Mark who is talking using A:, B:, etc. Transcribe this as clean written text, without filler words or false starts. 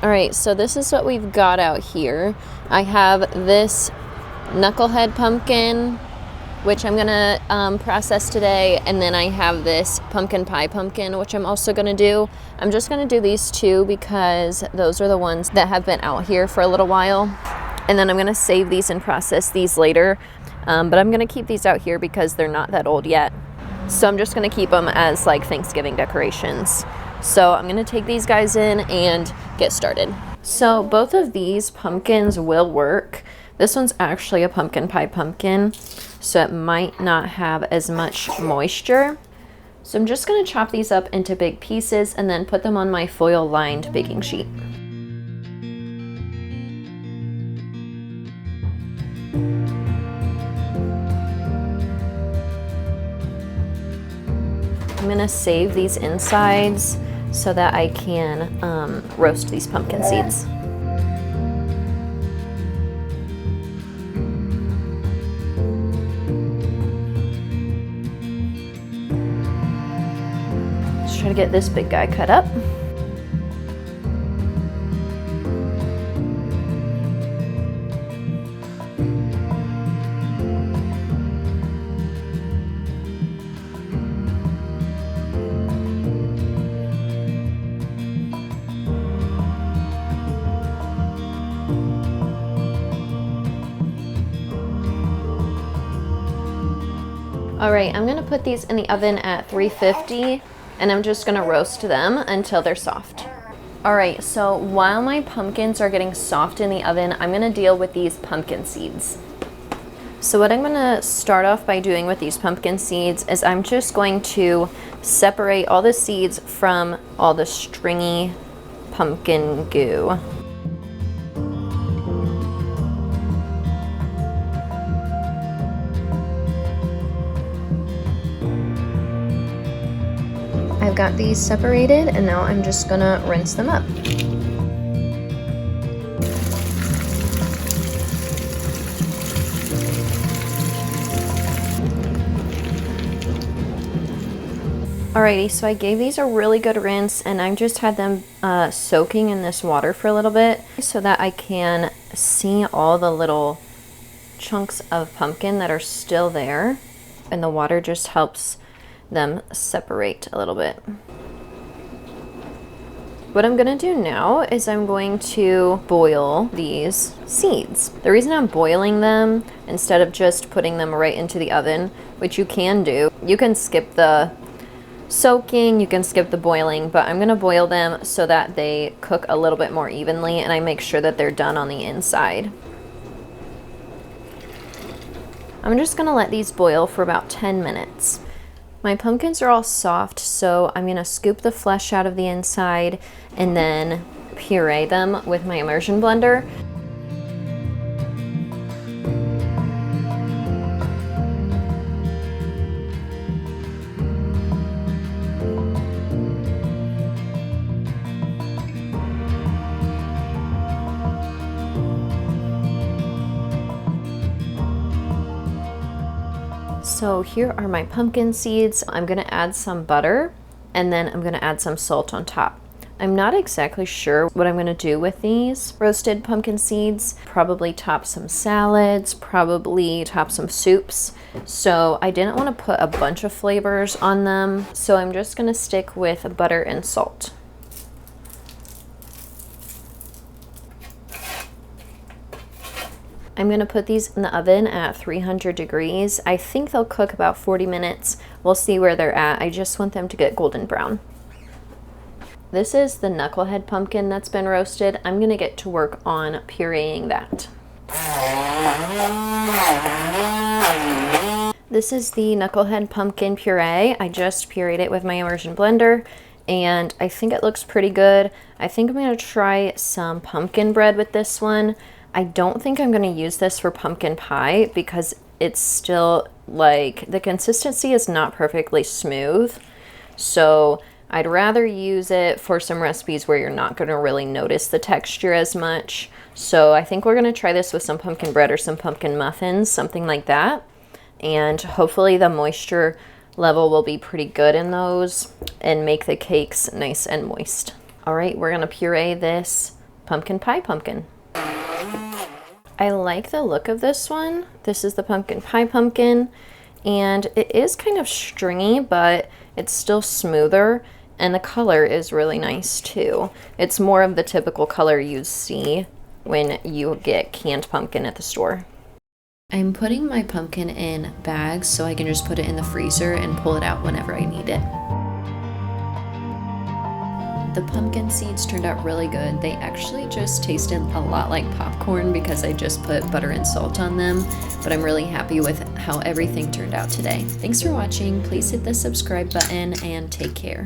A: All right, so this is what we've got out here. I have this knucklehead pumpkin, which I'm gonna process today, and then I have this pumpkin pie pumpkin, which I'm also gonna do. I'm just gonna do these two because those are the ones that have been out here for a little while, and then I'm gonna save these and process these later, but I'm gonna keep these out here because they're not that old yet. So I'm just gonna keep them as like Thanksgiving decorations. So I'm gonna take these guys in and get started. So both of these pumpkins will work. This one's actually a pumpkin pie pumpkin, so it might not have as much moisture. So I'm just gonna chop these up into big pieces and then put them on my foil lined baking sheet. I'm gonna save these insides so that I can roast these pumpkin seeds. Let's try to get this big guy cut up. All right, I'm gonna put these in the oven at 350 and I'm just gonna roast them until they're soft. All right, so while my pumpkins are getting soft in the oven, I'm gonna deal with these pumpkin seeds. So what I'm gonna start off by doing with these pumpkin seeds is I'm just going to separate all the seeds from all the stringy pumpkin goo. I've got these separated and now I'm just gonna rinse them up. Alrighty, so I gave these a really good rinse and I've just had them soaking in this water for a little bit so that I can see all the little chunks of pumpkin that are still there, and the water just helps them separate a little bit. What I'm gonna do now is I'm going to boil these seeds. The reason I'm boiling them instead of just putting them right into the oven, which you can do, you can skip the soaking, you can skip the boiling, but I'm gonna boil them so that they cook a little bit more evenly and I make sure that they're done on the inside. I'm just gonna let these boil for about 10 minutes. My pumpkins are all soft, so I'm gonna scoop the flesh out of the inside and then puree them with my immersion blender. So here are my pumpkin seeds. I'm gonna add some butter and then I'm gonna add some salt on top. I'm not exactly sure what I'm gonna do with these roasted pumpkin seeds. Probably top some salads, probably top some soups. So I didn't wanna put a bunch of flavors on them. So I'm just gonna stick with butter and salt. I'm gonna put these in the oven at 300 degrees. I think they'll cook about 40 minutes. We'll see where they're at. I just want them to get golden brown. This is the knucklehead pumpkin that's been roasted. I'm gonna get to work on pureeing that. This is the knucklehead pumpkin puree. I just pureed it with my immersion blender and I think it looks pretty good. I think I'm gonna try some pumpkin bread with this one. I don't think I'm gonna use this for pumpkin pie because it's still like, the consistency is not perfectly smooth. So I'd rather use it for some recipes where you're not gonna really notice the texture as much. So I think we're gonna try this with some pumpkin bread or some pumpkin muffins, something like that. And hopefully the moisture level will be pretty good in those and make the cakes nice and moist. All right, we're gonna puree this pumpkin pie pumpkin. I like the look of this one. This is the pumpkin pie pumpkin, and it is kind of stringy, but it's still smoother, and the color is really nice too. It's more of the typical color you see when you get canned pumpkin at the store. I'm putting my pumpkin in bags so I can just put it in the freezer and pull it out whenever I need it. The pumpkin seeds turned out really good. They actually just tasted a lot like popcorn because I just put butter and salt on them, but I'm really happy with how everything turned out today. Thanks for watching. Please hit the subscribe button and take care.